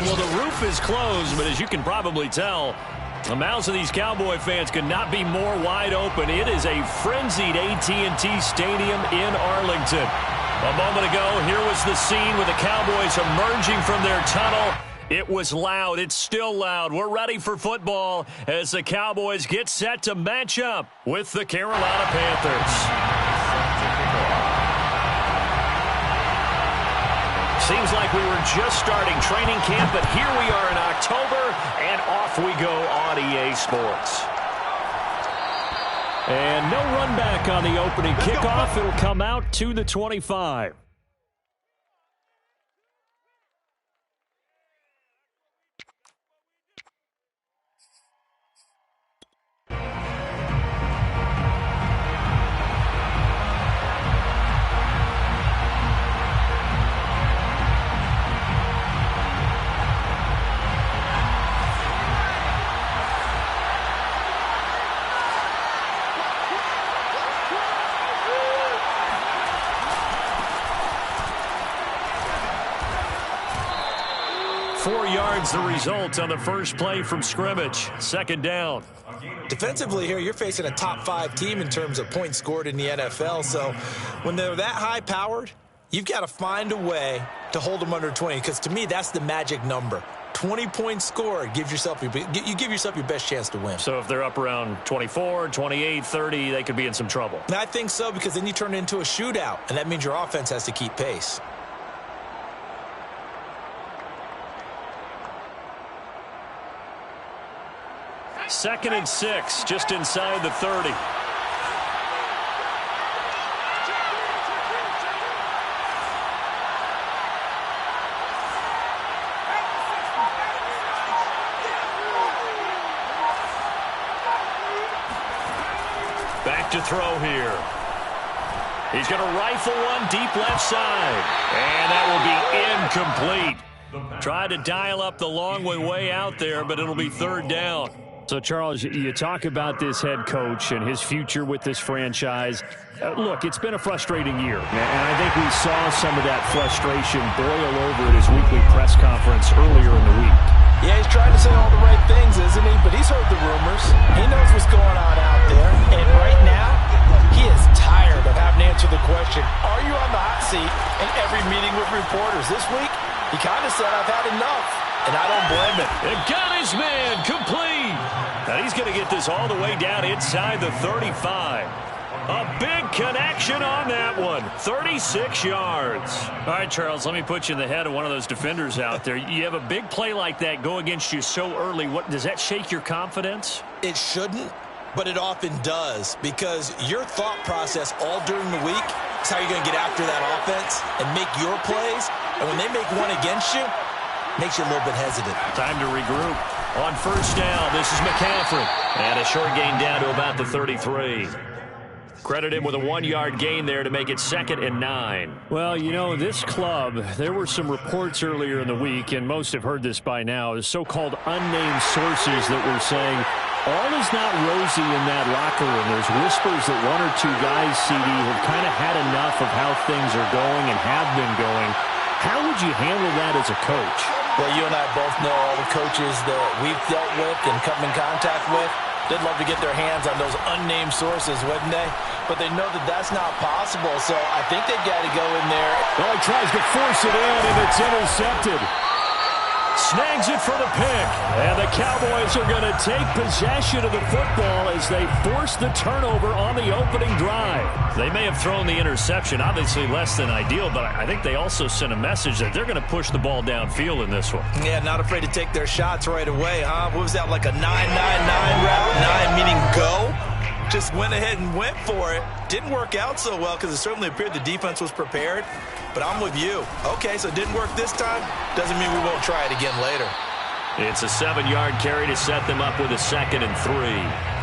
Well, the roof is closed, but as you can probably tell, the mouths of these Cowboy fans could not be more wide open. It is a frenzied AT&T Stadium in Arlington. A moment ago, here was the scene with the Cowboys emerging from their tunnel. It was loud. It's still loud. We're ready for football as the Cowboys get set to match up with the Carolina Panthers. Seems like we were just starting training camp, but here we are in October, and off we go on EA Sports. And no run back on the opening kickoff. It'll come out to the 25. The result on the first play from scrimmage. Second down. Defensively here, you're facing a top 5 team in terms of points scored in the NFL. So when they're that high-powered, you've got to find a way to hold them under 20. Because to me, that's the magic number. 20 points scored. You give yourself your best chance to win. So if they're up around 24, 28, 30, they could be in some trouble. And I think so, because then you turn it into a shootout. And that means your offense has to keep pace. Second and 6, just inside the 30. Back to throw here. He's going to rifle one deep left side. And that will be incomplete. Tried to dial up the long way out there, but it'll be third down. So, Charles, you talk about this head coach and his future with this franchise. Look, it's been a frustrating year, and I think we saw some of that frustration boil over at his weekly press conference earlier in the week. Yeah, he's trying to say all the right things, isn't he? But he's heard the rumors. He knows what's going on out there. And right now, he is tired of having to answer the question, are you on the hot seat in every meeting with reporters? This week, he kind of said, I've had enough. And I don't blame him. And got his man complete. And he's going to get this all the way down inside the 35. A big connection on that one. 36 yards. All right, Charles, let me put you in the head of one of those defenders out there. You have a big play like that go against you so early. What does that shake your confidence? It shouldn't, but it often does, because your thought process all during the week is how you're going to get after that offense and make your plays. And when they make one against you, makes you a little bit hesitant. Time to regroup. On first down, this is McCaffrey. And a short gain down to about the 33. Credit him with a 1-yard gain there to make it 2nd and 9. Well, you know, this club, there were some reports earlier in the week, and most have heard this by now, the so-called unnamed sources that were saying all is not rosy in that locker room. There's whispers that 1 or 2 guys, CD, have kind of had enough of how things are going and have been going. How would you handle that as a coach? Well, you and I both know all the coaches that we've dealt with and come in contact with. They'd love to get their hands on those unnamed sources, wouldn't they? But they know that that's not possible, so I think they've got to go in there. Well, he tries to force it in, and it's intercepted. Snags it for the pick. And the Cowboys are going to take possession of the football as they force the turnover on the opening drive. They may have thrown the interception, obviously less than ideal, but I think they also sent a message that they're going to push the ball downfield in this one. Yeah, not afraid to take their shots right away, huh? What was that, like a 9-9-9 route? 9 meaning go? Just went ahead and went for it. Didn't work out so well because it certainly appeared the defense was prepared. But I'm with you. Okay, so it didn't work this time. Doesn't mean we won't try it again later. It's a 7-yard carry to set them up with a 2nd and 3.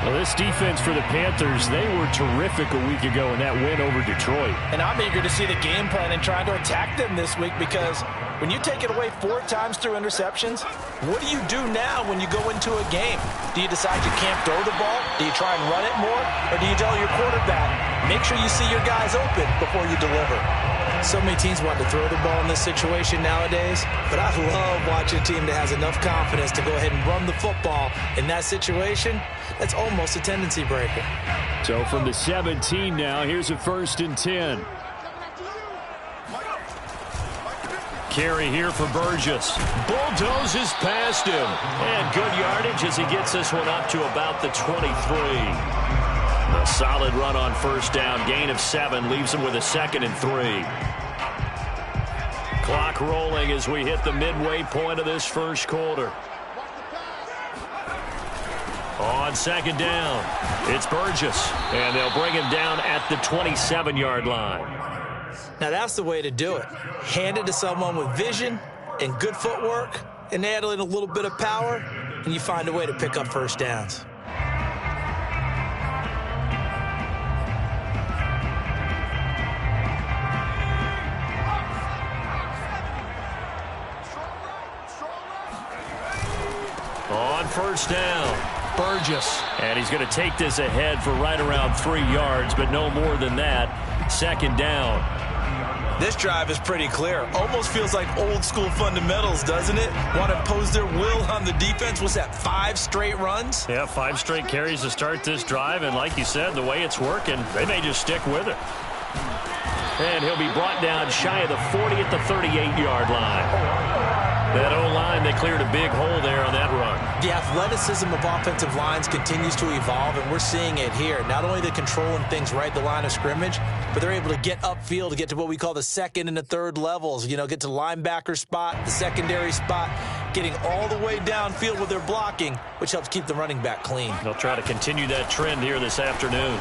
Well, this defense for the Panthers, they were terrific a week ago in that win over Detroit. And I'm eager to see the game plan and trying to attack them this week, because when you take it away 4 times through interceptions, what do you do now when you go into a game? Do you decide you can't throw the ball? Do you try and run it more? Or do you tell your quarterback, make sure you see your guys open before you deliver? So many teams want to throw the ball in this situation nowadays, but I love watching a team that has enough confidence to go ahead and run the football. In that situation, that's almost a tendency breaker. So from the 17 now, here's a 1st and 10. Carry here for Burgess. Bulldozes past him. And good yardage as he gets this one up to about the 23. A solid run on 1st down. Gain of 7 leaves him with a 2nd and 3. Clock rolling as we hit the midway point of this 1st quarter. On 2nd down, it's Burgess. And they'll bring him down at the 27-yard line. Now that's the way to do it. Hand it to someone with vision and good footwork, and add in a little bit of power, and you find a way to pick up 1st downs. On 1st down, Burgess. And he's going to take this ahead for right around 3 yards, but no more than that. 2nd down. This drive is pretty clear. Almost feels like old school fundamentals, doesn't it? Want to impose their will on the defense. What's that, 5 straight runs? Yeah, 5 straight carries to start this drive. And like you said, the way it's working, they may just stick with it. And he'll be brought down shy of the 40 at the 38-yard line. That O-line, they cleared a big hole there on that run. The athleticism of offensive lines continues to evolve, and we're seeing it here. Not only they're controlling things right at the line of scrimmage, but they're able to get upfield to get to what we call the 2nd and the 3rd levels. You know, get to linebacker spot, the secondary spot, getting all the way downfield with their blocking, which helps keep the running back clean. They'll try to continue that trend here this afternoon.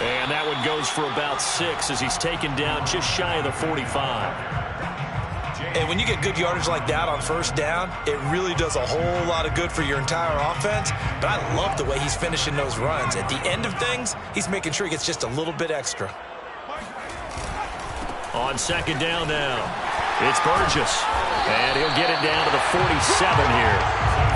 And that one goes for about 6 as he's taken down just shy of the 45. And when you get good yardage like that on 1st down, it really does a whole lot of good for your entire offense. But I love the way he's finishing those runs. At the end of things, he's making sure he gets just a little bit extra. On 2nd down now, it's Burgess. And he'll get it down to the 47 here.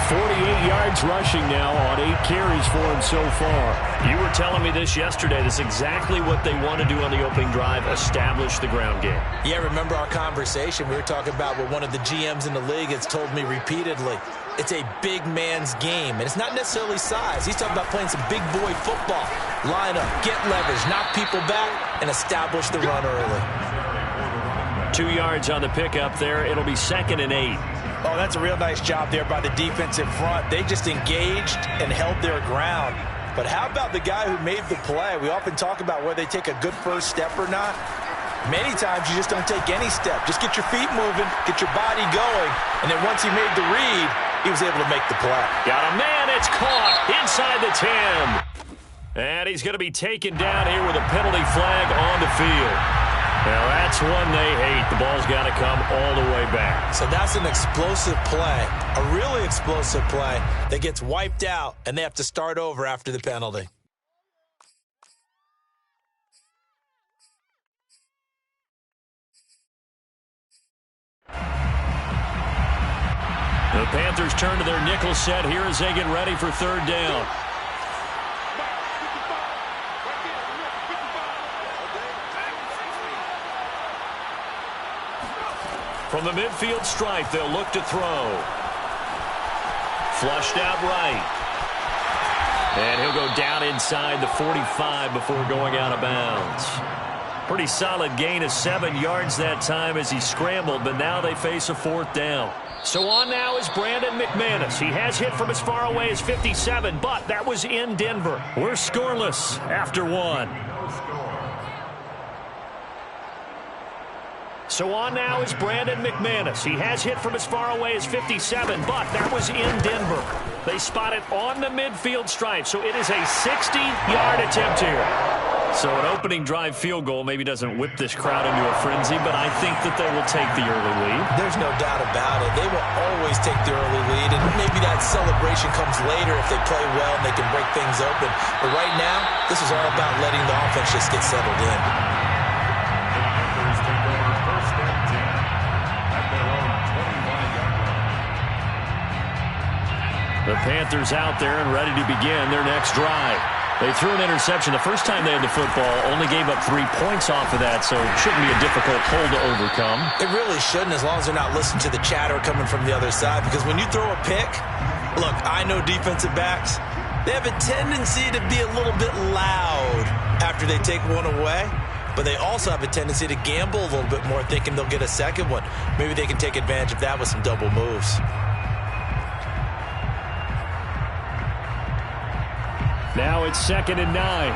48 yards rushing now on 8 carries for him so far. You were telling me this yesterday. This is exactly what they want to do on the opening drive, establish the ground game. Yeah, remember our conversation? We were talking about what one of the GMs in the league has told me repeatedly. It's a big man's game, and it's not necessarily size. He's talking about playing some big boy football. Line up, get leverage, knock people back, and establish the run early. 2 yards on the pickup there. It'll be 2nd and 8. Oh, that's a real nice job there by the defensive front. They just engaged and held their ground. But how about the guy who made the play? We often talk about whether they take a good first step or not. Many times you just don't take any step. Just get your feet moving, get your body going, and then once he made the read, he was able to make the play. Got a man, it's caught inside the 10. And he's going to be taken down here with a penalty flag on the field. Now, that's one they hate. The ball's got to come all the way back. So that's an explosive play, a really explosive play that gets wiped out, and they have to start over after the penalty. The Panthers turn to their nickel set here as they get ready for 3rd down. From the midfield stripe, they'll look to throw. Flushed out right. And he'll go down inside the 45 before going out of bounds. Pretty solid gain of 7 yards that time as he scrambled, but now they face a 4th down. So on now is Brandon McManus. He has hit from as far away as 57, but that was in Denver. We're scoreless after 1. So on now is Brandon McManus. He has hit from as far away as 57, but that was in Denver. They spot it on the midfield stripe, so it is a 60-yard attempt here. So an opening drive field goal maybe doesn't whip this crowd into a frenzy, but I think that they will take the early lead. There's no doubt about it. They will always take the early lead, and maybe that celebration comes later if they play well and they can break things open. But right now, this is all about letting the offense just get settled in. The Panthers out there and ready to begin their next drive. They threw an interception the first time they had the football, only gave up 3 points off of that, so it shouldn't be a difficult hole to overcome. It really shouldn't, as long as they're not listening to the chatter coming from the other side, because when you throw a pick, look, I know defensive backs, they have a tendency to be a little bit loud after they take one away, but they also have a tendency to gamble a little bit more, thinking they'll get a second one. Maybe they can take advantage of that with some double moves. Now it's 2nd and 9.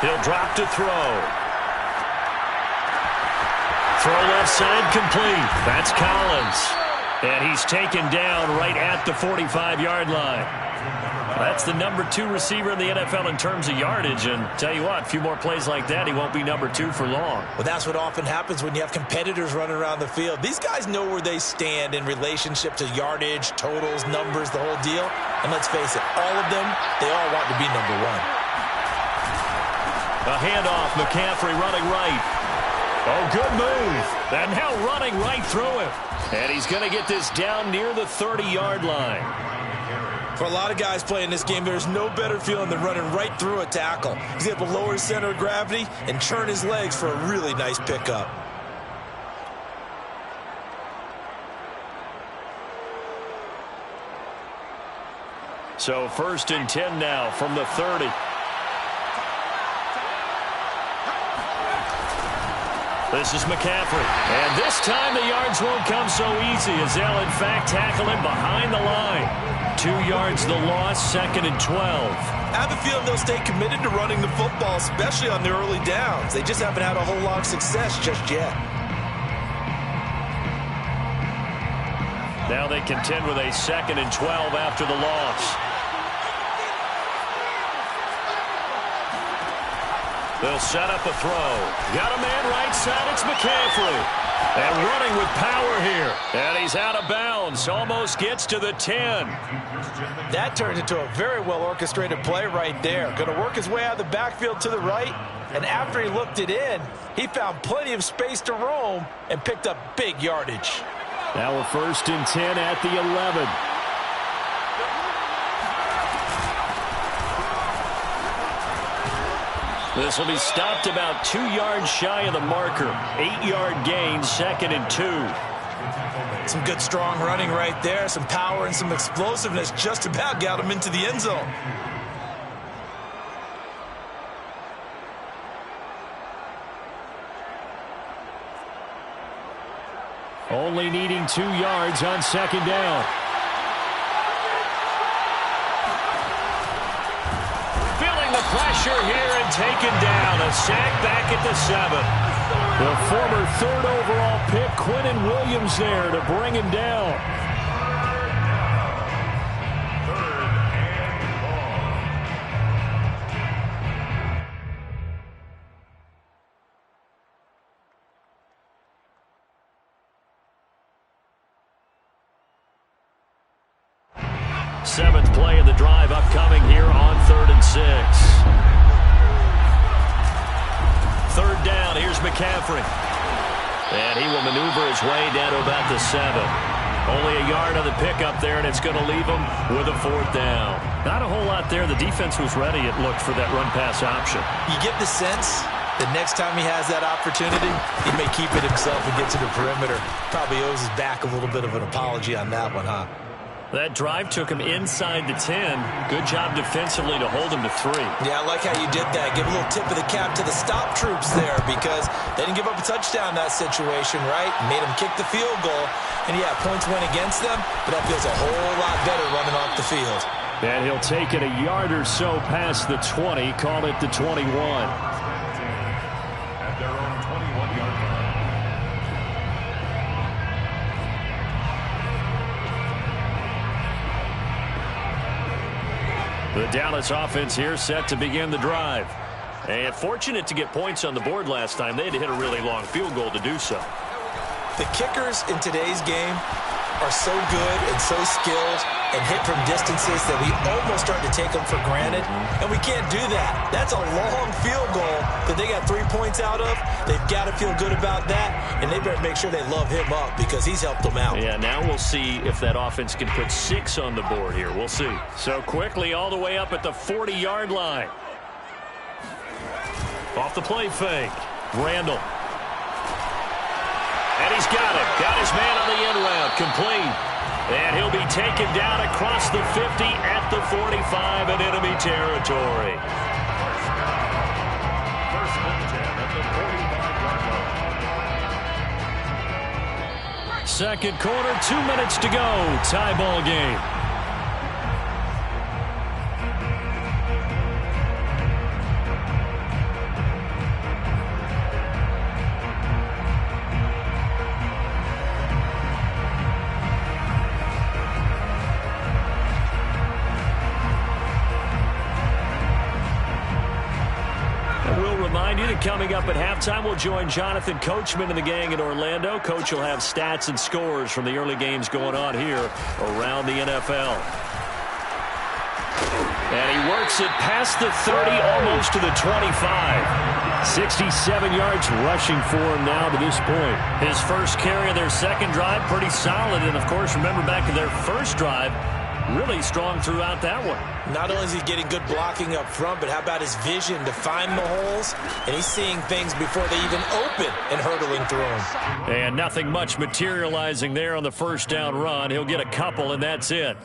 He'll drop to throw. Throw left side complete. That's Collins. And he's taken down right at the 45-yard line. That's the number 2 receiver in the NFL in terms of yardage. And tell you what, a few more plays like that, he won't be number 2 for long. Well, that's what often happens when you have competitors running around the field. These guys know where they stand in relationship to yardage, totals, numbers, the whole deal. And let's face it, all of them, they all want to be number 1. A handoff, McCaffrey running right. Oh, good move. And now running right through him. And he's going to get this down near the 30-yard line. For a lot of guys playing this game, there's no better feeling than running right through a tackle. He's able to lower his center of gravity and turn his legs for a really nice pickup. So 1st and 10 now from the 30. This is McCaffrey. And this time the yards won't come so easy as they'll, in fact, tackle him behind the line. 2 yards the loss, 2nd and 12. I have a feeling they'll stay committed to running the football, especially on the early downs. They just haven't had a whole lot of success just yet. Now they contend with a 2nd and 12 after the loss. They'll set up a throw. Got a man right side. It's McCaffrey. And running with power here. And he's out of bounds. Almost gets to the 10. That turned into a very well-orchestrated play right there. Going to work his way out of the backfield to the right. And after he looked it in, he found plenty of space to roam and picked up big yardage. Now a 1st and 10 at the 11. This will be stopped about 2 yards shy of the marker. 8-yard gain, 2nd and 2. Some good strong running right there. Some power and some explosiveness just about got him into the end zone. Only needing 2 yards on 2nd down. Pressure here and taken down. A sack back at the 7. The former 3rd overall pick, Quinnen Williams, there to bring him down. 7th play of the drive upcoming here on 3rd and 6. 3rd down, here's McCaffrey. And he will maneuver his way down to about the 7. Only a yard on the pickup there, and it's going to leave him with a 4th down. Not a whole lot there. The defense was ready, it looked, for that run-pass option. You get the sense that next time he has that opportunity, he may keep it himself and get to the perimeter. Probably owes his back a little bit of an apology on that one, huh? That drive took him inside the 10. Good job defensively to hold him to 3. Yeah, I like how you did that. Give a little tip of the cap to the stop troops there because they didn't give up a touchdown in that situation, right? Made them kick the field goal. And, yeah, points went against them, but that feels a whole lot better running off the field. And he'll take it a yard or so past the 20, call it the 21. At their own 21-yard line. The Dallas offense here set to begin the drive. And fortunate to get points on the board last time. They had to hit a really long field goal to do so. The kickers in today's game, are so good and so skilled and hit from distances that we almost start to take them for granted, and we can't do that. That's a long field goal that they got 3 points out of. They've got to feel good about that, and they better make sure they love him up because he's helped them out. Yeah, now we'll see if that offense can put 6 on the board here. We'll see. So quickly all the way up at the 40-yard line. Off the play fake. Randall. And he's got it. Got his man on the end route. Complete. And he'll be taken down across the 50 at the 45 in enemy territory. First and 10 at the 45-yard line. Second quarter, 2 minutes to go. Tie ball game. Coming up at halftime, we'll join Jonathan Coachman and the gang in Orlando. Coach will have stats and scores from the early games going on here around the NFL. And he works it past the 30, almost to the 25. 67 yards rushing for him now to this point. His first carry of their second drive, pretty solid. And, of course, remember back to their first drive, really strong throughout that one. Not only is he getting good blocking up front, but how about his vision to find the holes? And he's seeing things before they even open and hurdling through them. And nothing much materializing there on the first down run. He'll get a couple, and that's it.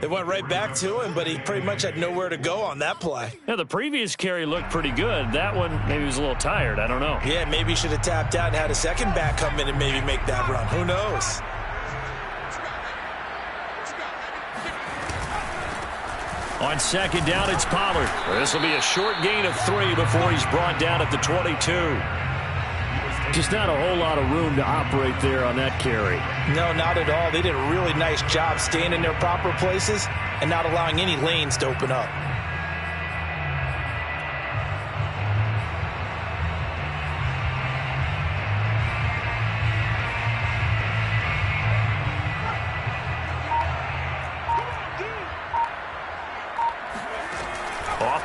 They went right back to him, but he pretty much had nowhere to go on that play. Yeah, the previous carry looked pretty good. That one, maybe he was a little tired. I don't know. Yeah, maybe he should have tapped out and had a second back come in and maybe make that run. Who knows? On second down, it's Pollard. This will be a short gain of 3 before he's brought down at the 22. Just not a whole lot of room to operate there on that carry. No, not at all. They did a really nice job staying in their proper places and not allowing any lanes to open up.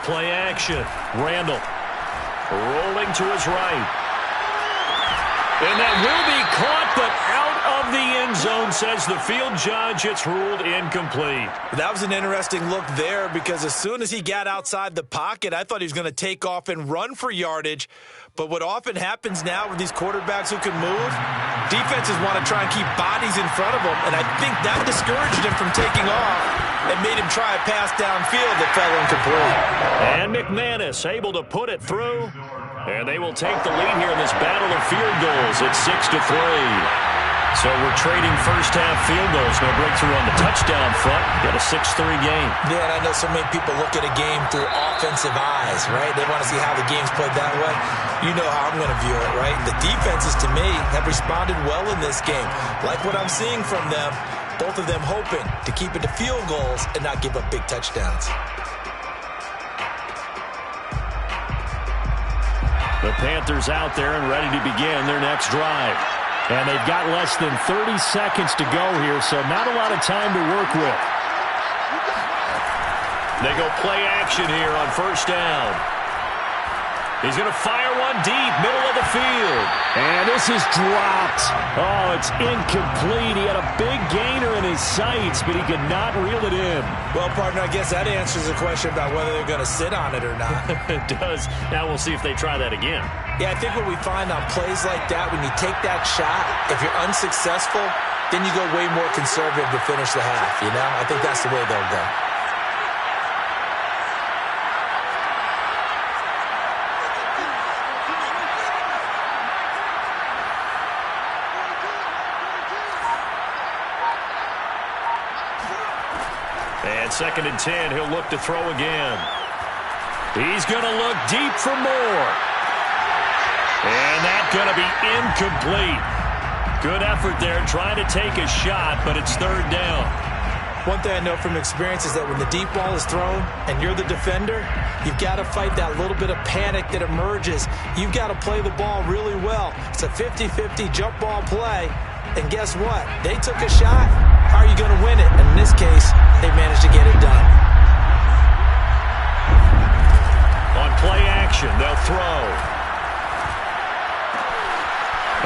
Play action. Randall rolling to his right. And that will be caught, but out of the end zone, says the field judge. It's ruled incomplete. That was an interesting look there because as soon as he got outside the pocket, I thought he was going to take off and run for yardage. But what often happens now with these quarterbacks who can move, defenses want to try and keep bodies in front of them, and I think that discouraged him from taking off and made him try a pass downfield that fell incomplete. And McManus able to put it through, and they will take the lead here in this battle of field goals at 6-3. So we're trading first-half field goals. No breakthrough on the touchdown front. Got a 6-3 game. Yeah, and I know so many people look at a game through offensive eyes, right? They want to see how the game's played that way. You know how I'm going to view it, right? The defenses, to me, have responded well in this game. Like what I'm seeing from them, both of them hoping to keep it to field goals and not give up big touchdowns. The Panthers out there and ready to begin their next drive. And they've got less than 30 seconds to go here, so not a lot of time to work with. They go play action here on first down. He's going to fire one deep, middle of the field. And this is dropped. Oh, it's incomplete. He had a big gainer in his sights, but he could not reel it in. Well, partner, I guess that answers the question about whether they're going to sit on it or not. It does. Now we'll see if they try that again. Yeah, I think what we find on plays like that, when you take that shot, if you're unsuccessful, then you go way more conservative to finish the half, you know? I think that's the way they'll go. And 2nd and 10, he'll look to throw again. He's going to look deep for more. And that's going to be incomplete. Good effort there, trying to take a shot, but it's 3rd down. One thing I know from experience is that when the deep ball is thrown and you're the defender, you've got to fight that little bit of panic that emerges. You've got to play the ball really well. It's a 50-50 jump ball play. And guess what? They took a shot. How are you going to win it? And in this case, they managed to get it done. On play action, they'll throw.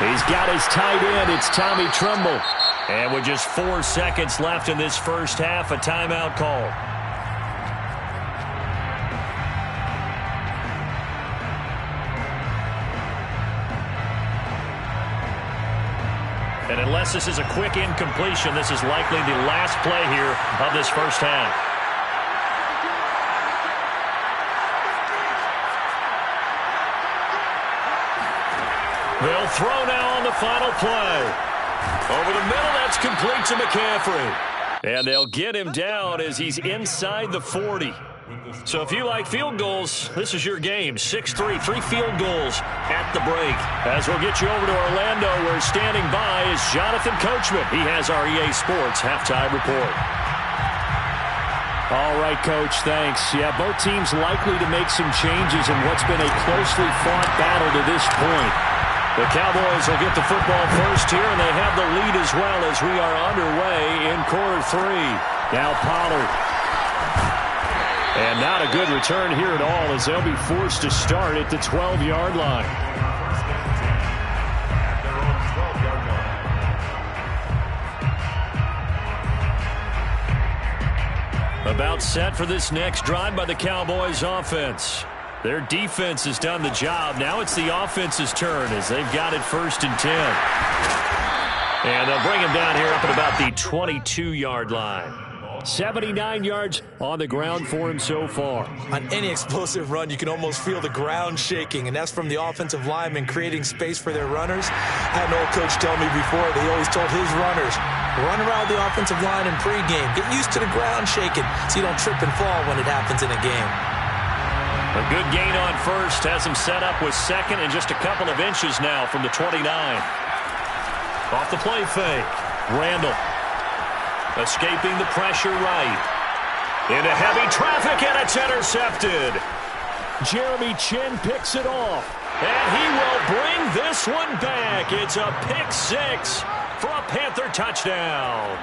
He's got his tight end. It's Tommy Tremble. And with just 4 seconds left in this first half, a timeout call. And unless this is a quick incompletion, this is likely the last play here of this first half. They'll throw now on the final play. Over the middle, that's complete to McCaffrey. And they'll get him down as he's inside the 40. So if you like field goals, this is your game. 6-3, 3 field goals at the break. As we'll get you over to Orlando, where standing by is Jonathan Coachman. He has our EA Sports halftime report. All right, Coach, thanks. Yeah, both teams likely to make some changes in what's been a closely fought battle to this point. The Cowboys will get the football first here, and they have the lead as well as we are underway in quarter 3. Now Pollard. And not a good return here at all, as they'll be forced to start at the 12-yard line. About set for this next drive by the Cowboys offense. Their defense has done the job. Now it's the offense's turn as they've got it 1st and 10. And they'll bring him down here up at about the 22-yard line. 79 yards on the ground for him so far. On any explosive run, you can almost feel the ground shaking, and that's from the offensive linemen creating space for their runners. I had an old coach tell me before, they always told his runners, run around the offensive line in pregame. Get used to the ground shaking so you don't trip and fall when it happens in a game. A good gain on first has him set up with second and just a couple of inches now from the 29. Off the play fake. Randall escaping the pressure right. Into heavy traffic, and it's intercepted. Jeremy Chin picks it off. And he will bring this one back. It's a pick 6 for a Panther touchdown.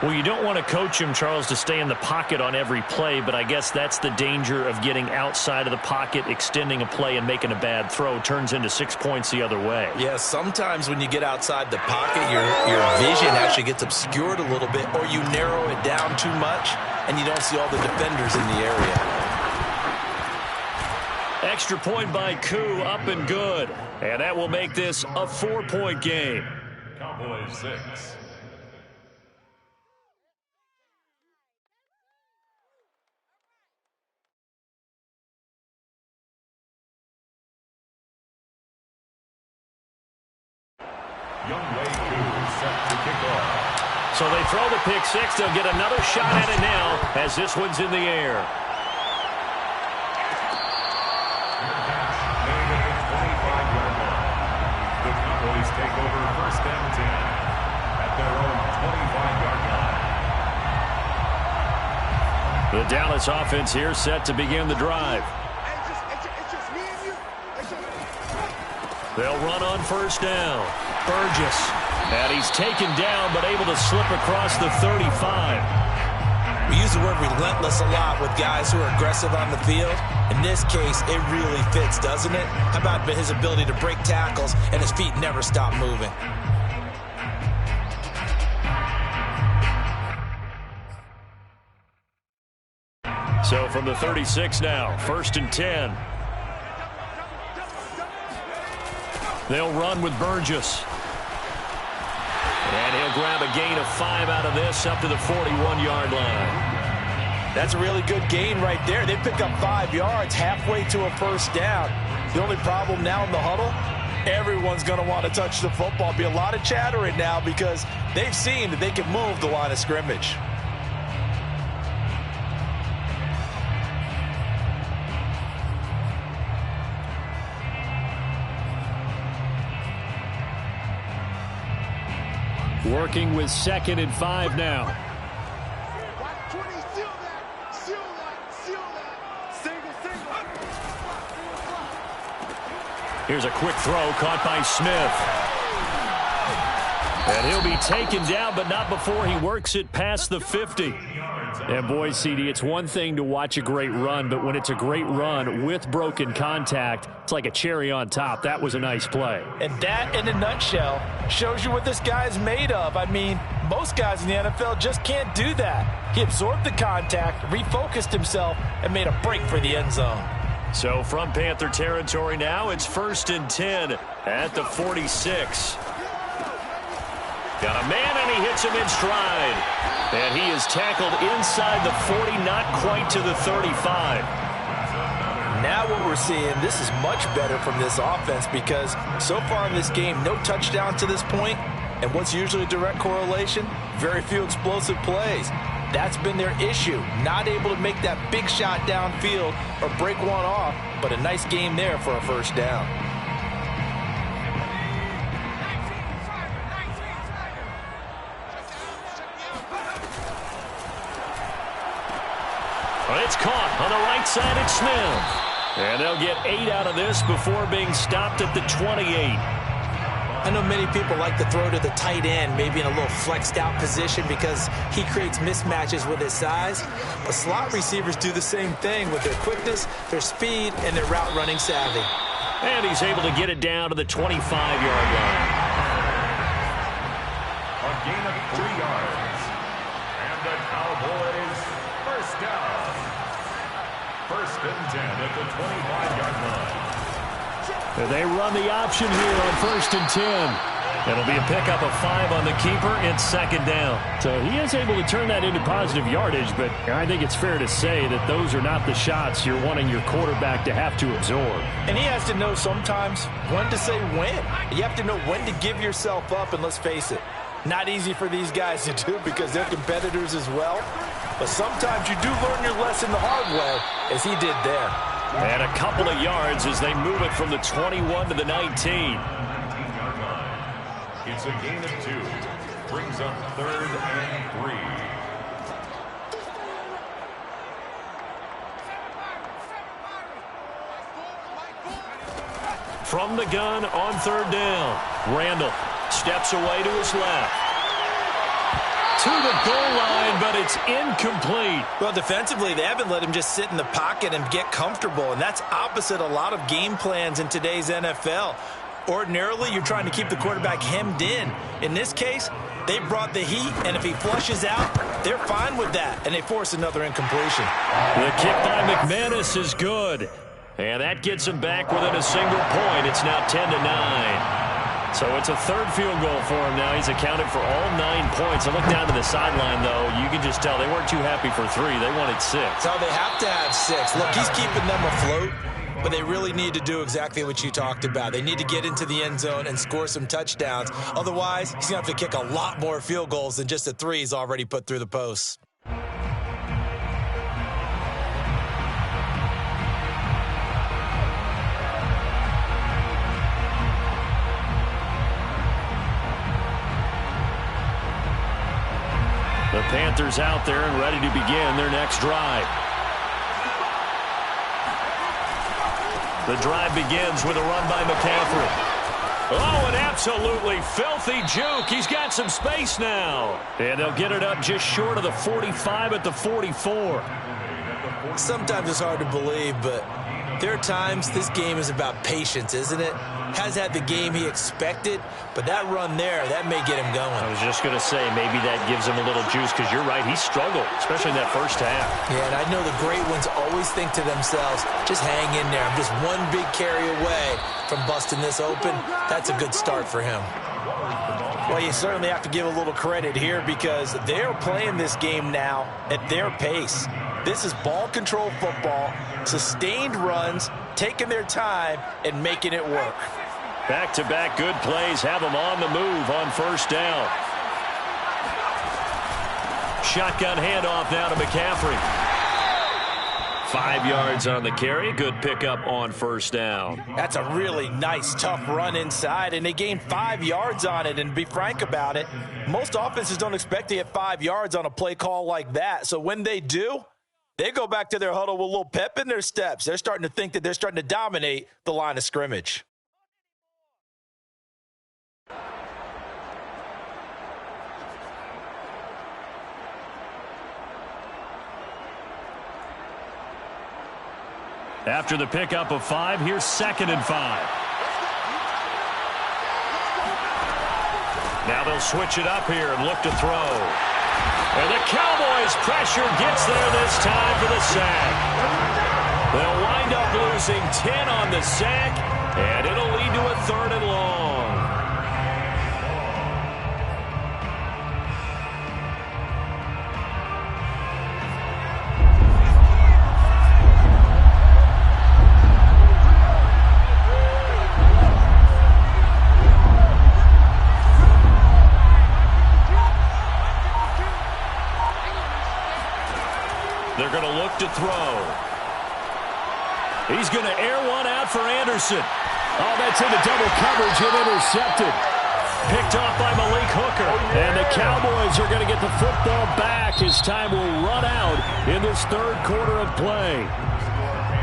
Well, you don't want to coach him, Charles, to stay in the pocket on every play, but I guess that's the danger of getting outside of the pocket, extending a play, and making a bad throw. Turns into 6 points the other way. Yeah, sometimes when you get outside the pocket, your vision actually gets obscured a little bit, or you narrow it down too much, and you don't see all the defenders in the area. Extra point by Koo, up and good. And that will make this a 4-point game. Cowboys 6. So they throw the pick 6. They'll get another shot at it now as this one's in the air. The Cowboys take over 1st and 10 at their own 25-yard line. The Dallas offense here set to begin the drive. They'll run on 1st down. Burgess. And he's taken down, but able to slip across the 35. We use the word relentless a lot with guys who are aggressive on the field. In this case, it really fits, doesn't it? How about his ability to break tackles and his feet never stop moving? So from the 36 now, 1st and 10. They'll run with Burgess. And he'll grab a gain of 5 out of this up to the 41-yard line. That's a really good gain right there. They pick up 5 yards halfway to a 1st down. The only problem now in the huddle, everyone's going to want to touch the football. Be a lot of chatter right now because they've seen that they can move the line of scrimmage. Working with 2nd and 5 now. Here's a quick throw caught by Smith. And he'll be taken down, but not before he works it past the 50. And boy, CD, it's one thing to watch a great run, but when it's a great run with broken contact, it's like a cherry on top. That was a nice play. And that, in a nutshell, shows you what this guy is made of. I mean, most guys in the NFL just can't do that. He absorbed the contact, refocused himself, and made a break for the end zone. So from Panther territory now, it's 1st and 10 at the 46. Got a man, and he hits him in stride. And he is tackled inside the 40, not quite to the 35. Now what we're seeing, this is much better from this offense because so far in this game, no touchdowns to this point. And what's usually a direct correlation? Very few explosive plays. That's been their issue. Not able to make that big shot downfield or break one off, but a nice game there for a first down. Well, it's caught on the right side. It's Smith. And they'll get 8 out of this before being stopped at the 28. I know many people like to throw to the tight end, maybe in a little flexed out position because he creates mismatches with his size. But slot receivers do the same thing with their quickness, their speed, and their route running savvy. And he's able to get it down to the 25-yard line. A gain of 3 yards. And the Cowboys first down. 1st and 10 at the 25-yard line. And they run the option here on 1st and 10. It'll be a pickup of 5 on the keeper. It's 2nd down. So he is able to turn that into positive yardage, but I think it's fair to say that those are not the shots you're wanting your quarterback to have to absorb. And he has to know sometimes when to say when. You have to know when to give yourself up, and let's face it, not easy for these guys to do because they're competitors as well. But sometimes you do learn your lesson the hard way, as he did there. And a couple of yards as they move it from the 21 to the 19. It's a gain of 2. Brings up 3rd and 3. From the gun on 3rd down. Randall steps away to his left. To the goal line, but it's incomplete. Well, defensively, they haven't let him just sit in the pocket and get comfortable, and that's opposite a lot of game plans in today's NFL. Ordinarily, you're trying to keep the quarterback hemmed in. In this case, they brought the heat, and if he flushes out, they're fine with that, and they force another incompletion. The kick by McManus is good, and that gets him back within a single point. It's now 10-9. So it's a 3rd field goal for him now. He's accounted for all 9 points. I look down to the sideline, though. You can just tell they weren't too happy for 3. They wanted 6. So they have to have 6. Look, he's keeping them afloat, but they really need to do exactly what you talked about. They need to get into the end zone and score some touchdowns. Otherwise, he's going to have to kick a lot more field goals than just the 3 he's already put through the posts. The Panthers out there and ready to begin their next drive. The drive begins with a run by McCaffrey. Oh, an absolutely filthy juke. He's got some space now. And they'll get it up just short of the 45 at the 44. Sometimes it's hard to believe, but there are times this game is about patience, isn't it? Has had the game he expected, but that run there, that may get him going. I was just going to say, maybe that gives him a little juice, because you're right, he struggled, especially in that first half. Yeah, and I know the great ones always think to themselves, just hang in there. I'm just one big carry away from busting this open. That's a good start for him. Well, you certainly have to give a little credit here because they're playing this game now at their pace. This is ball control football, sustained runs, taking their time, and making it work. Back-to-back good plays have them on the move on first down. Shotgun handoff now to McCaffrey. 5 yards on the carry. Good pickup on first down. That's a really nice, tough run inside, and they gained 5 yards on it. And to be frank about it, most offenses don't expect to get 5 yards on a play call like that. So when they do, they go back to their huddle with a little pep in their steps. They're starting to think that they're starting to dominate the line of scrimmage. After the pickup of 5, here's 2nd and 5. Now they'll switch it up here and look to throw. And the Cowboys' pressure gets there this time for the sack. They'll wind up losing 10 on the sack, and it'll lead to a 3rd and long. They're going to look to throw. He's going to air one out for Anderson. Oh, that's into double coverage and intercepted. Picked off by Malik Hooker. And the Cowboys are going to get the football back as time will run out in this 3rd quarter of play.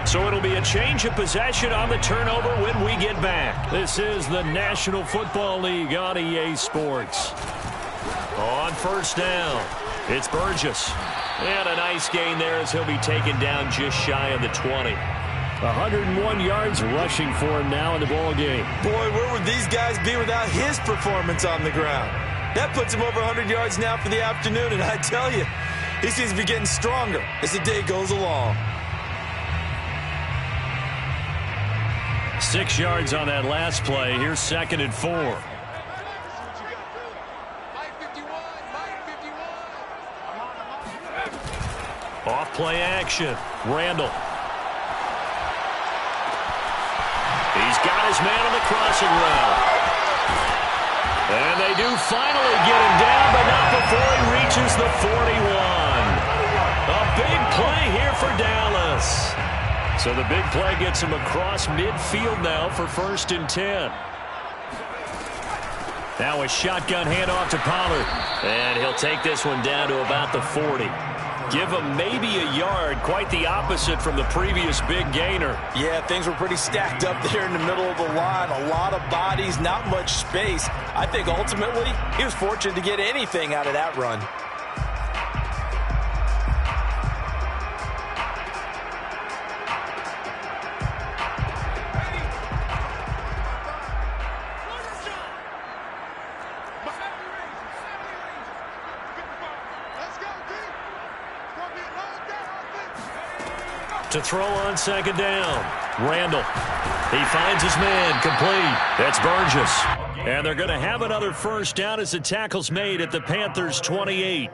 So it'll be a change of possession on the turnover when we get back. This is the National Football League on EA Sports. On 1st down, it's Burgess. And a nice gain there as he'll be taken down just shy of the 20. 101 yards rushing for him now in the ball game. Boy, where would these guys be without his performance on the ground? That puts him over 100 yards now for the afternoon, and I tell you, he seems to be getting stronger as the day goes along. 6 yards on that last play. Here's 2nd and 4. Off play action. Randall. He's got his man on the crossing route. And they do finally get him down, but not before he reaches the 41. A big play here for Dallas. So the big play gets him across midfield now for 1st and 10. Now a shotgun handoff to Pollard. And he'll take this one down to about the 40. Give him maybe a yard, quite the opposite from the previous big gainer. Yeah, things were pretty stacked up there in the middle of the line. A lot of bodies, not much space. I think ultimately he was fortunate to get anything out of that run. To throw on 2nd down. Randall. He finds his man complete. That's Burgess. And they're going to have another 1st down as the tackle's made at the Panthers' 28.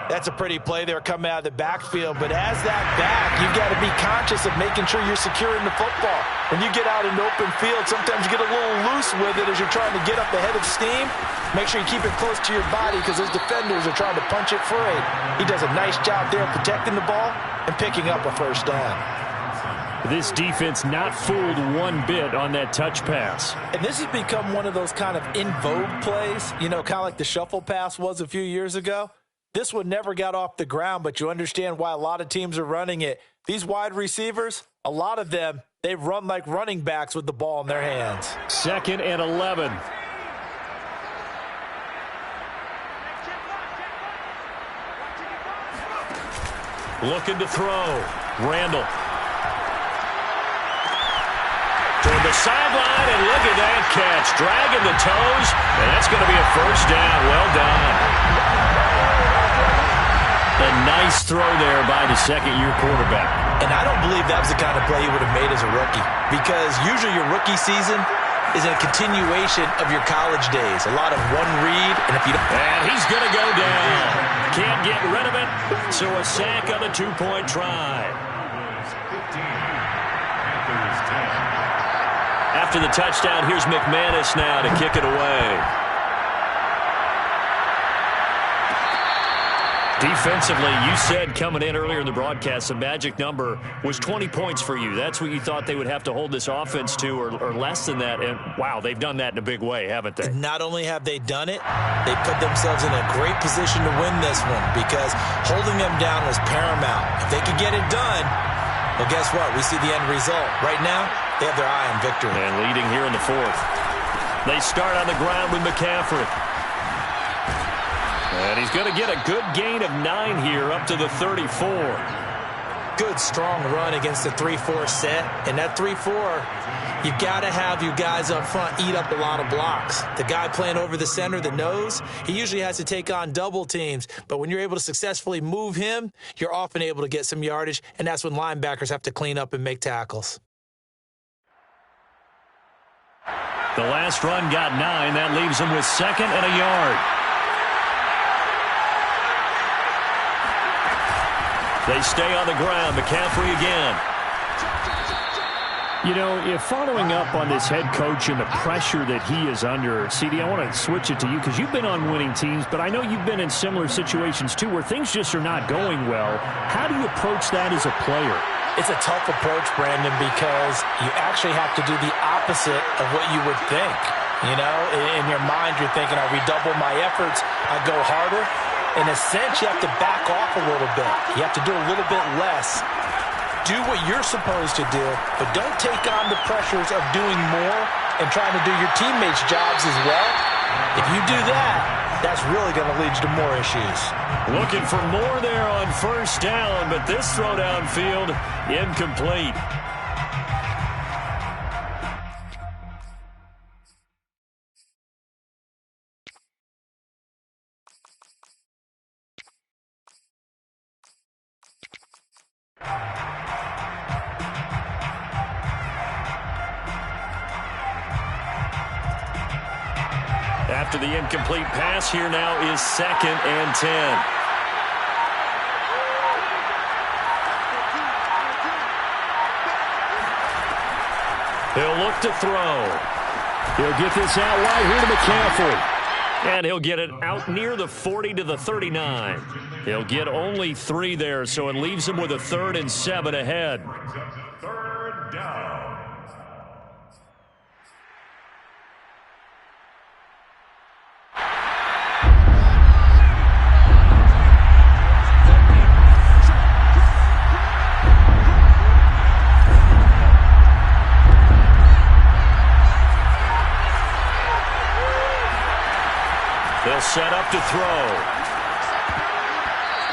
That's a pretty play there coming out of the backfield. But as that back, you've got to be conscious of making sure you're securing the football. When you get out in open field, sometimes you get a little loose with it as you're trying to get up ahead of steam. Make sure you keep it close to your body because those defenders are trying to punch it free. He does a nice job there protecting the ball and picking up a 1st down. This defense not fooled one bit on that touch pass. And this has become one of those kind of in vogue plays, you know, kind of like the shuffle pass was a few years ago. This one never got off the ground, but you understand why a lot of teams are running it. These wide receivers, a lot of them, they run like running backs with the ball in their hands. 2nd and 11. Looking to throw. Randall. Toward the sideline, and look at that catch. Dragging the toes, and that's going to be a 1st down. Well done. A nice throw there by the 2nd-year quarterback. And I don't believe that was the kind of play he would have made as a rookie, because usually your rookie season is a continuation of your college days. A lot of one read, and if you don't... And he's going to go down. Can't get rid of it, so a sack on the 2-point try. After the touchdown, here's McManus now to kick it away. Defensively, you said coming in earlier in the broadcast, the magic number was 20 points for you. That's what you thought they would have to hold this offense to, or less than that. And, wow, they've done that in a big way, haven't they? Not only have they done it, they put themselves in a great position to win this one because holding them down was paramount. If they could get it done, well, guess what? We see the end result. Right now, they have their eye on victory. And leading here in the 4th. They start on the ground with McCaffrey. And he's going to get a good gain of 9 here up to the 34. good, strong run against the 3-4 set. And that 3-4, you've got to have you guys up front eat up a lot of blocks. The guy playing over the center, the nose, he usually has to take on double teams. But when you're able to successfully move him, you're often able to get some yardage, and that's when linebackers have to clean up and make tackles. The last run got 9. That leaves them with 2nd and a yard. They stay on the ground. McCaffrey again. You know, if following up on this head coach and the pressure that he is under, CD, I want to switch it to you because you've been on winning teams, but I know you've been in similar situations too where things just are not going well. How do you approach that as a player? It's a tough approach, Brandon, because you actually have to do the opposite of what you would think. You know, in your mind, you're thinking, I redouble my efforts, I go harder. In a sense, you have to back off a little bit. You have to do a little bit less. Do what you're supposed to do, but don't take on the pressures of doing more and trying to do your teammates' jobs as well. If you do that, that's really going to lead you to more issues. Looking for more there on 1st down, but this throw downfield, incomplete. After the incomplete pass, here now is 2nd and 10. He'll look to throw. He'll get this out wide here to McCaffrey. And he'll get it out near the 40 to the 39. He'll get only 3 there, so it leaves him with a 3rd and 7 ahead. 3rd down. They'll set up to throw.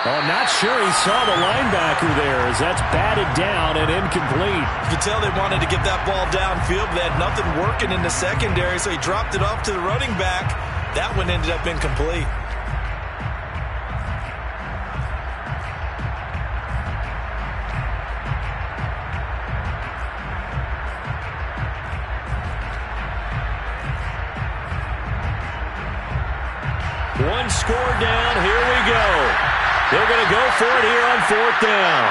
Oh, not sure he saw the linebacker there as that's batted down and incomplete. You could tell they wanted to get that ball downfield, but they had nothing working in the secondary, so he dropped it off to the running back. That one ended up incomplete. One score down. Here we go. They're going to go for it here on 4th down.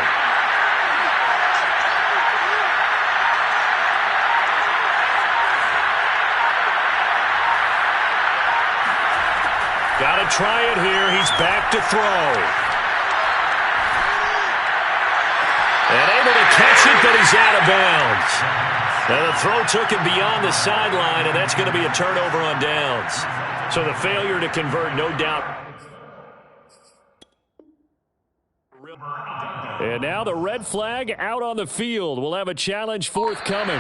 Got to try it here. He's back to throw. And able to catch it, but he's out of bounds. Now the throw took him beyond the sideline, and that's going to be a turnover on downs. So the failure to convert, no doubt. And now the red flag out on the field. We'll have a challenge forthcoming.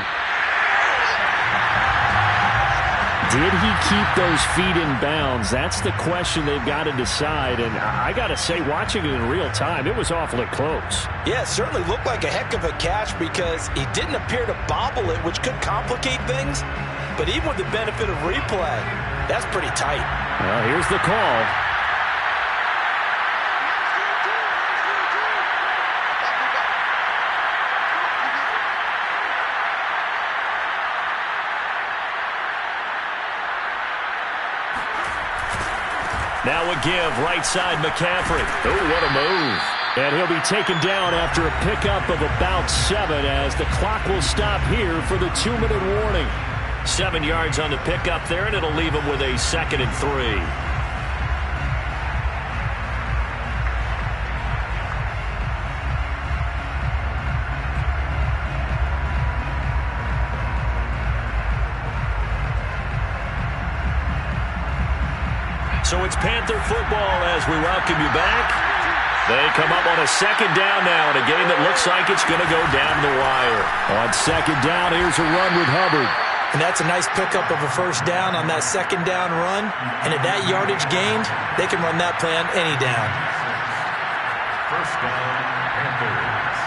Did he keep those feet in bounds? That's the question they've got to decide. And I got to say, watching it in real time, it was awfully close. Yeah, it certainly looked like a heck of a catch because he didn't appear to bobble it, which could complicate things. But even with the benefit of replay, that's pretty tight. Well, here's the call. Now a give, right side McCaffrey. Oh, what a move. And he'll be taken down after a pickup of about 7 as the clock will stop here for the 2-minute warning. 7 yards on the pickup there, and it'll leave him with a 2nd and 3. So it's Panther football as we welcome you back. They come up on a 2nd down now in a game that looks like it's going to go down the wire. On 2nd down, here's a run with Hubbard. And that's a nice pickup of a 1st down on that 2nd down run. And at that yardage gained, they can run that play on any down. 1st down, Panthers.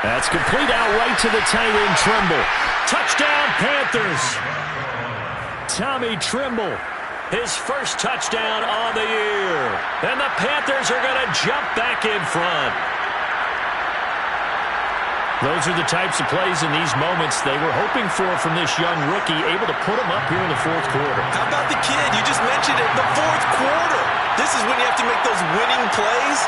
That's complete out right to the tight end, Trimble. Touchdown, Panthers. Tommy Trimble, his first touchdown on the year. And the Panthers are going to jump back in front. Those are the types of plays in these moments they were hoping for from this young rookie, able to put him up here in the fourth quarter. How about the kid? You just mentioned it, the fourth quarter. This is when you have to make those winning plays.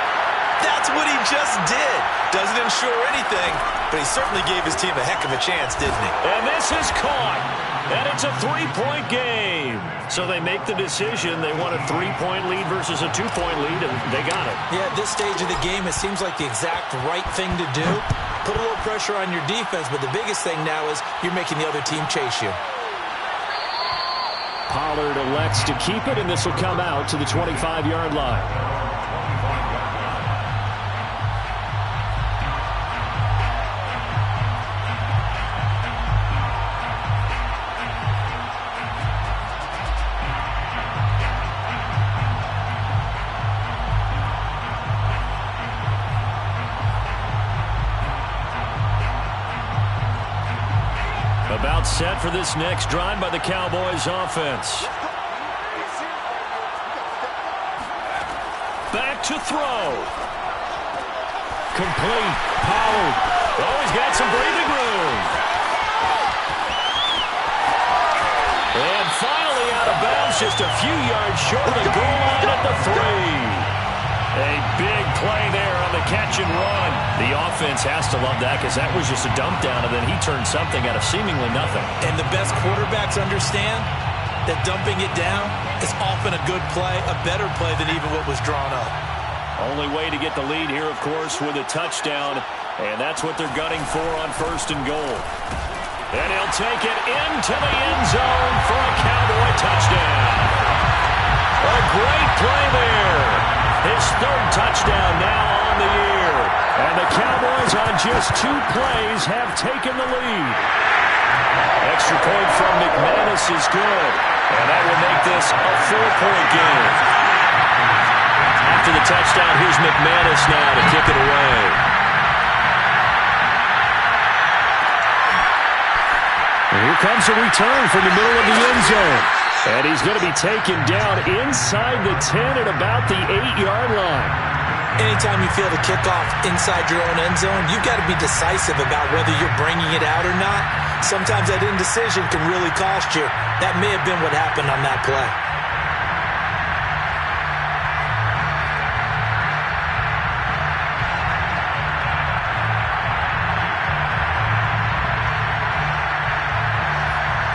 That's what he just did. Doesn't ensure anything, but he certainly gave his team a heck of a chance, didn't he? And this is caught. And it's a three-point game. So they make the decision. They want a three-point lead versus a two-point lead, and they got it. Yeah, at this stage of the game, it seems like the exact right thing to do. Put a little pressure on your defense, but the biggest thing now is you're making the other team chase you. Pollard elects to keep it, and this will come out to the 25-yard line. About set for this next drive by the Cowboys offense. Back to throw. Complete. Pollard. Oh, he's got some breathing room. And finally out of bounds, just a few yards short of the goal line at the 3. A big play there on the catch and run. The offense has to love that because that was just a dump down, and then he turned something out of seemingly nothing. And the best quarterbacks understand that dumping it down is often a good play, a better play than even what was drawn up. Only way to get the lead here, of course, with a touchdown, and that's what they're gunning for on 1st and goal. And he'll take it into the end zone for a Cowboy touchdown. A great play there. His 3rd touchdown now on the year. And the Cowboys on just 2 plays have taken the lead. Extra point from McManus is good. And that will make this a 4-point game. After the touchdown, here's McManus now to kick it away. And here comes a return from the middle of the end zone. And he's going to be taken down inside the 10 at about the 8-yard line. Anytime you feel the kickoff inside your own end zone, you've got to be decisive about whether you're bringing it out or not. Sometimes that indecision can really cost you. That may have been what happened on that play.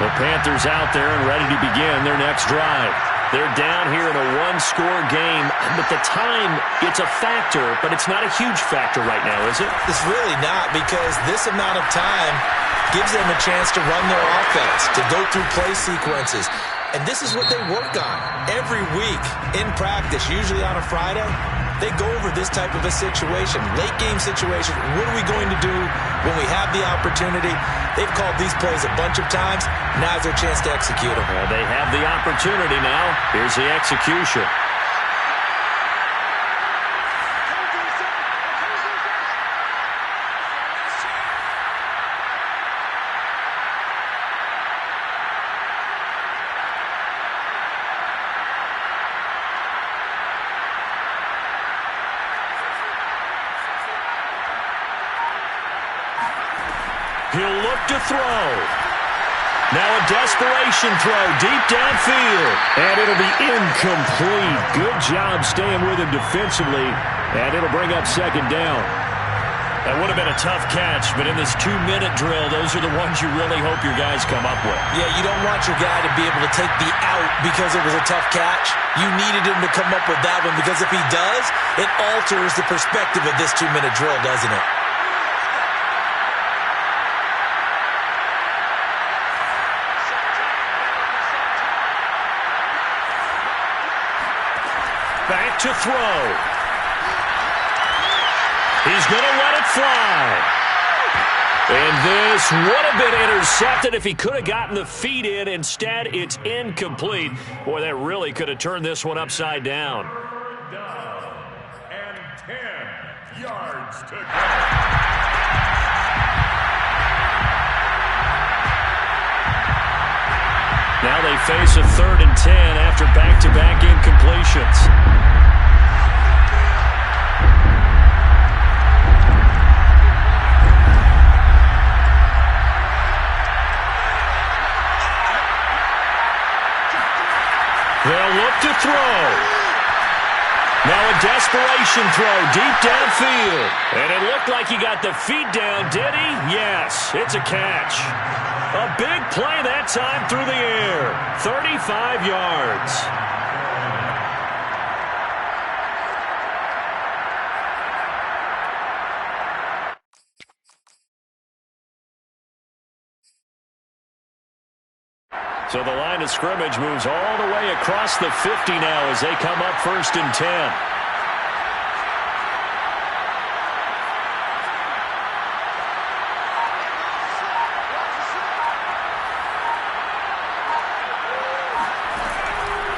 The Panthers out there and ready to begin their next drive. They're down here in a 1-score game, but the time, it's a factor, but it's not a huge factor right now, is it? It's really not, because this amount of time gives them a chance to run their offense, to go through play sequences. And this is what they work on every week in practice, usually on a Friday. They go over this type of a situation, late game situation. What are we going to do when we have the opportunity? They've called these plays a bunch of times. Now's their chance to execute them. Well, they have the opportunity now. Here's the execution. He'll look to throw. Now a desperation throw deep downfield. And it'll be incomplete. Good job staying with him defensively. And it'll bring up 2nd down. That would have been a tough catch, but in this 2-minute drill, those are the ones you really hope your guys come up with. Yeah, you don't want your guy to be able to take the out because it was a tough catch. You needed him to come up with that one, because if he does, it alters the perspective of this 2-minute drill, doesn't it? Back to throw. He's going to let it fly. And this would have been intercepted if he could have gotten the feet in. Instead, it's incomplete. Boy, that really could have turned this one upside down. Down and 10 yards to go. Now they face a 3rd and 10 after back-to-back incompletions. They'll look to throw. Now a desperation throw deep downfield. And it looked like he got the feet down, did he? Yes, it's a catch. A big play that time through the air. 35 yards. So the line of scrimmage moves all the way across the 50 now as they come up 1st and 10.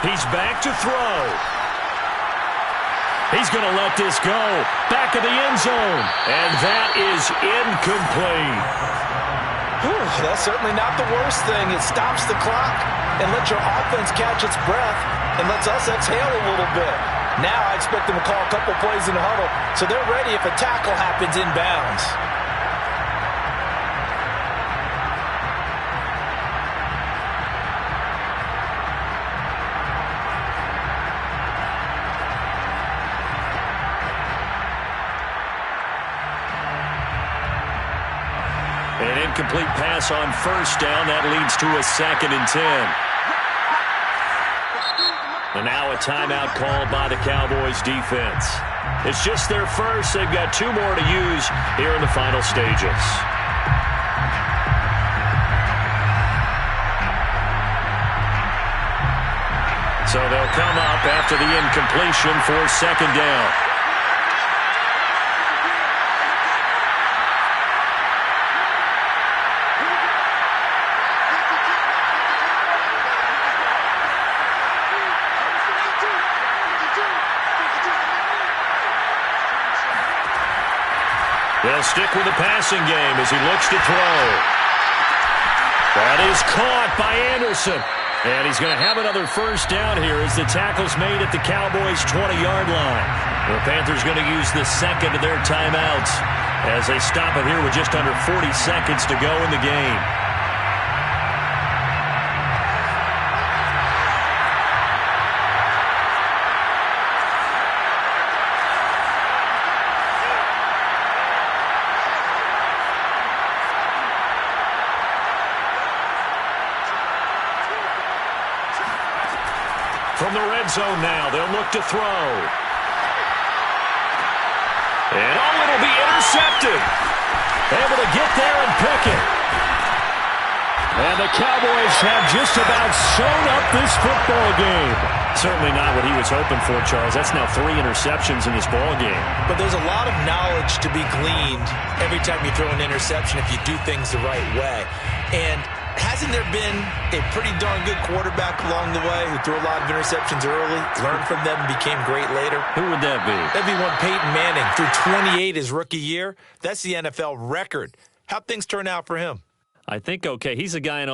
He's back to throw. He's going to let this go. Back of the end zone. And that is incomplete. That's certainly not the worst thing. It stops the clock and lets your offense catch its breath and lets us exhale a little bit. Now I expect them to call a couple plays in the huddle so they're ready if a tackle happens inbounds. An incomplete pass on 1st down. That leads to a 2nd and 10. And now a timeout called by the Cowboys defense. It's just their first. They've got 2 more to use here in the final stages. So they'll come up after the incompletion for 2nd down. They'll stick with the passing game as he looks to throw. That is caught by Anderson. And he's going to have another 1st down here as the tackle's made at the Cowboys' 20-yard line. The Panthers going to use the 2nd of their timeouts as they stop it here with just under 40 seconds to go in the game. From the red zone now, they'll look to throw. And it'll be intercepted. Able to get there and pick it. And the Cowboys have just about sewn up this football game. Certainly not what he was hoping for, Charles. That's now 3 interceptions in this ball game. But there's a lot of knowledge to be gleaned every time you throw an interception if you do things the right way. And hasn't there been a pretty darn good quarterback along the way who threw a lot of interceptions early, learned from them, and became great later? Who would that be? That'd be one Peyton Manning. Threw 28 his rookie year. That's the NFL record. How'd things turn out for him? I think okay. He's a guy in